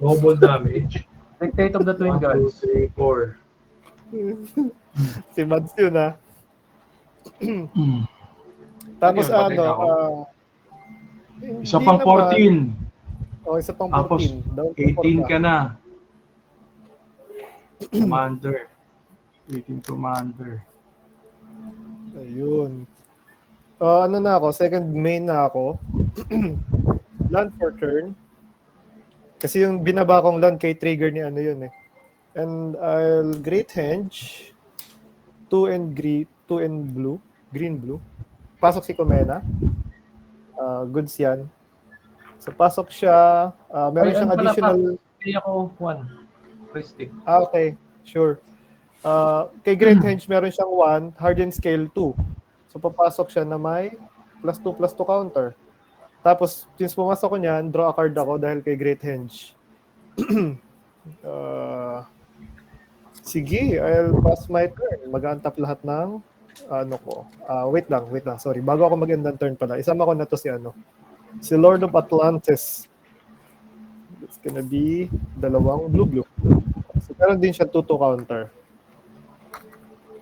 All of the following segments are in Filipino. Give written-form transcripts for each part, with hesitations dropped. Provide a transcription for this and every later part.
Double damage. Dictate of the Twin 1, 2, Gods. 3, 4. Si Mads yun, ha? Hmm. Tapos Ano yun, patay ano, na ako? Isa hindi pang naman. 14. O, isa pang Tapos 14. Down to 18 4 ka na. Commander. 18 commander. Ayun. Ano na ako, second main na ako. Land for turn. Kasi yung binaba kong land kay trigger ni ano yun eh. And I'll Great Henge. 2 and green, 2 and blue. Green blue. Pasok si Comena. Goods yan. So pasok siya. Meron siyang additional... Kaya ako 1. Christic. Okay. Sure. Kay Great Henge meron siyang 1. Hardened scale 2. So papasok siya na may +2/+2 counter. Tapos, since pumasok ko niyan, draw a card ako dahil kay Great Henge. Sige, I'll pass my turn. Mag-untap lahat ng ano ko. Wait lang. Sorry. Bago ako mag-end ng turn pala, isama ko na to si ano. Si Lord of Atlantis. It's gonna be 2 blue-blue. So, meron din siya 2/2 counter.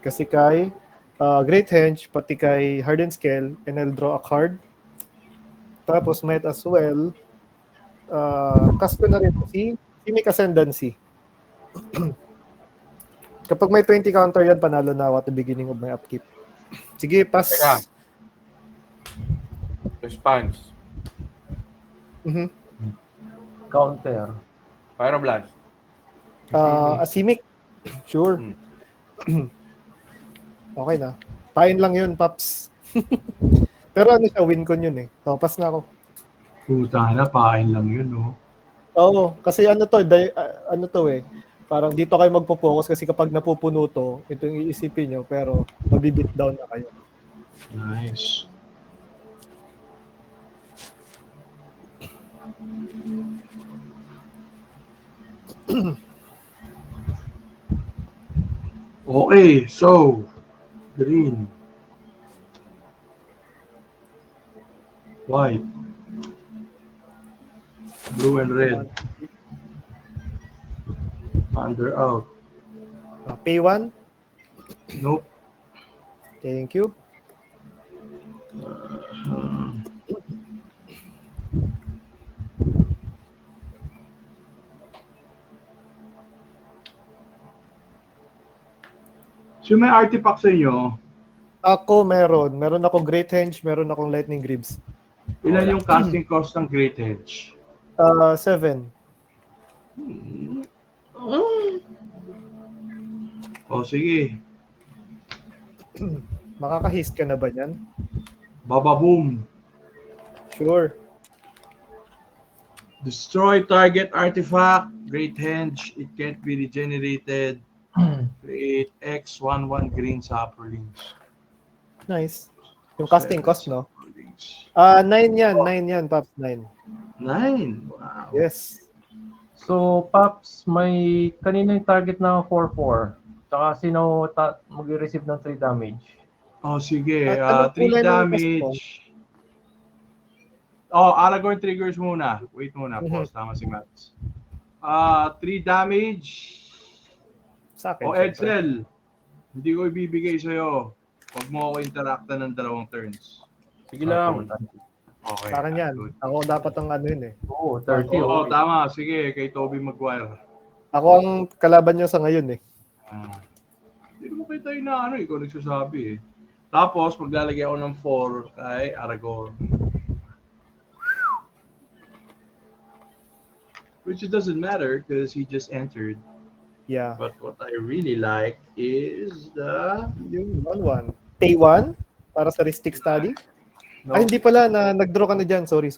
Kasi kay Great Henge, pati kay Hardened Scale, and I'll draw a card. Tapos might as well cast ko na rin si Simic Ascendancy. Kapag may 20 counter yan, panalo na ako at the beginning of my upkeep. Sige, pass. Teka. Response. Counter. Pyroblast. Simic. Sure. Okay na. Pain lang yun, Paps. Pero ano siya, win con yun eh. So, pass na ako. Puta na, pain lang yun, no? Oo, kasi ano to eh. Parang dito kayo magpo-focus kasi kapag napupuno to, ito yung iisipin nyo, pero mabibit down na kayo. Nice. Okay, so green, white, blue and red. Under out. Pay 1. Nope. Thank you. So may artifact sa inyo, Ako meron. Meron akong Great Henge, meron akong Lightning Greaves. ilan yung casting cost ng Great Hedge? 7. O sige, Makaka-haste ka na ba yan? bababoom. Sure. Destroy target artifact, Great Henge, it can't be regenerated. Create X11 green saplings. Nice. Yung casting cost, no? 9 yan, Paps. 9. 9. Wow. Yes. So, Paps, may kanina yung target na 4-4. Tsaka sino mag-receive ng 3 damage? Oh, sige. Anong 3 kulay ng damage. Oh, Aragorn triggers muna. Wait muna. Pause. Tama si Mats. 3 damage. Sa akin. O Edsel, hindi ko ibibigay sa'yo. Huwag mo ako interacta ng 2 turns. Sige lang. Okay. Sa akin yan. Good. Ako dapat ang ano yun eh. Oo, 30. Oo, tama. Sige, kay Toby Maguire. Ako ang kalaban niya sa ngayon eh. Hindi mo kayo tayo na ano, ikaw nagsasabi eh. Tapos, maglalagay ako ng 4 kay Aragorn. Which it doesn't matter because he just entered. Yeah. But what I really like is the... Yung 1-1. Pay 1? Para sa Ristic Study? No. Ay, hindi pala. Nag-draw ka na dyan. Sorry.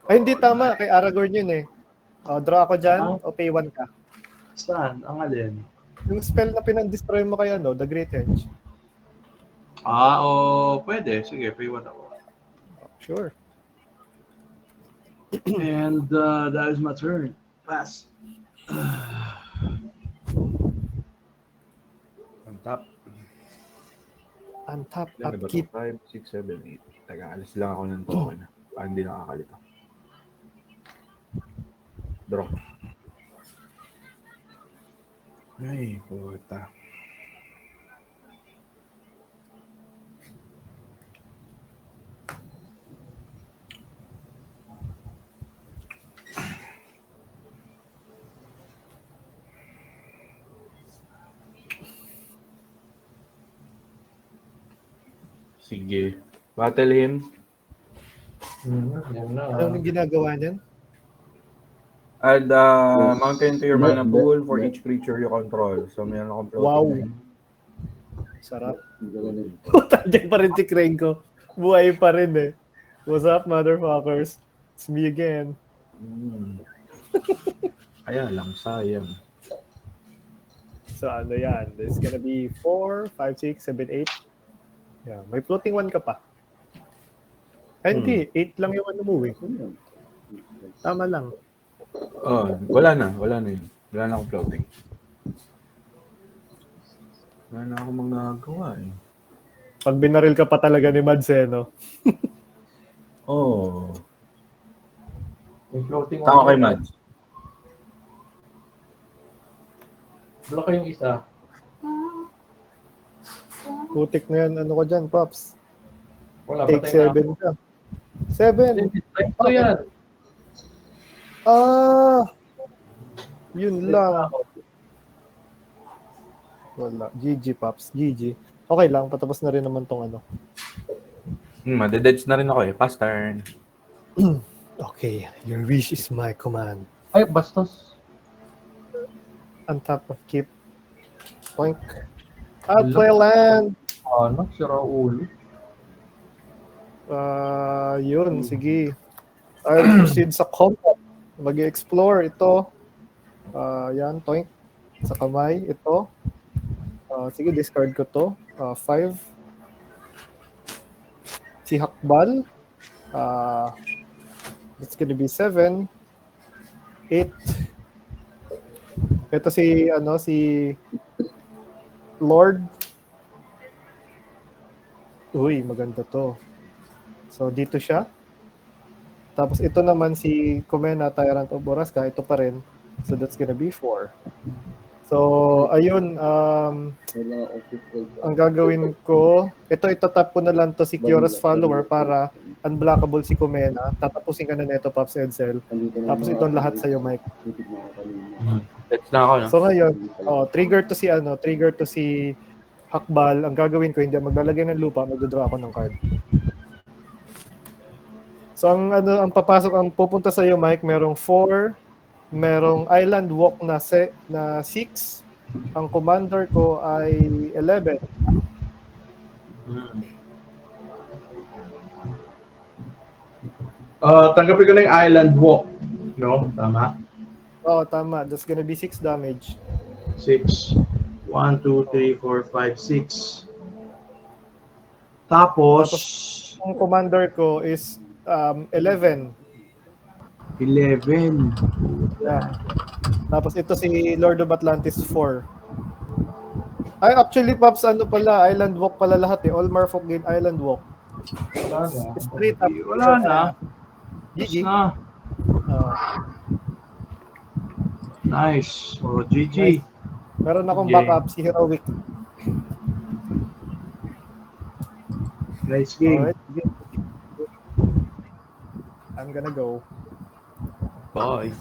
Ay, hindi tama. Kay Aragorn yun eh. Draw ako dyan o pay 1 ka. Saan? Ang alin? Yung spell na pinag-destroy mo kay ano, The Great Henge. Pwede. Sige, pay 1 ako. Sure. And that is my turn. Pass. Untap, Ilan na ba ito? upkeep. 5, 6, 7, 8. Taga, alis lang ako ng token. Parang hindi nakakalito. Draw. Ay, puta. Sige. Battle him. Yan na. Anong ginagawa niyan? Add mountain to your mana pool for each creature you control. So, meron akong floating. Wow. na yun. Sarap. Puta, dyan pa rin si Krenko. Buhay pa rin eh. What's up, motherfuckers? It's me again. Kaya lang, sayang. So ano yan? There's gonna be 4, 5, 6, 7, 8. Yeah, may floating 1 ka pa. Ay, hindi. 8 lang yung ano mo eh. Tama lang. Oh, wala na yun. Wala na akong floating. Wala na akong magagawa eh. Pag binaril ka pa talaga ni Mads eh, no? Oh. May floating Tama kay Mads. Block yung isa. Putik na yan. Ano ko dyan, Pops? Wala, Take patay na 7 ka. 7! Ito yan. Ah! Yun lang. Wala. GG, Pops. GG. Okay lang. Patapos na rin naman tong ano. Madededs na rin ako eh. Pass turn. Okay. Your wish is my command. Ay, bastos. On top of keep. Poink. Play land! Ano? Sira ulo. Yun. Sige. I'll proceed sa combat. Mag-explore ito. Yan. Poink. Sa kamay. Ito. Sige, discard ko to. 5. Si Hakbal. It's gonna be 7. 8. Ito si Lord. Uy, maganda to. So, dito siya. Tapos ito naman si Kumena, Tyrant of Borrasca. Ito pa rin. So, that's gonna be 4. So, ayun. Ang gagawin ko, itatap ko na lang to si Kiora's follower para unblockable si Kumena. Tatapusin ka na neto, Pops Edsel. Tapos itong lahat sa'yo, Mike. Let's na ako, no? So ngayon, trigger to si Hakbal. Ang gagawin ko, hindi maglalagay ng lupa, magdodraw ako ng card. So ang papasok, ang pupunta sa iyo, Mike, merong 4, merong Island Walk na 6. Ang commander ko ay 11. Tanggapin ko na yung Island Walk. No? Tama? Oh, tama. That's gonna be 6 damage. 6. 1, 2, 3, 4, 5, 6. Tapos, Ang commander ko is 11. 11. Yeah. Tapos ito si Lord of Atlantis 4. Ay, actually, Pops, ano pala, Island Walk pala lahat eh. All Merfolk gain Island Walk. Wala na. Straight up. Wala na. GG. Na. Nice. So, GG. Meron akong Okay. backup, si Heroic. Nice game. Alright. I'm gonna go. Bye.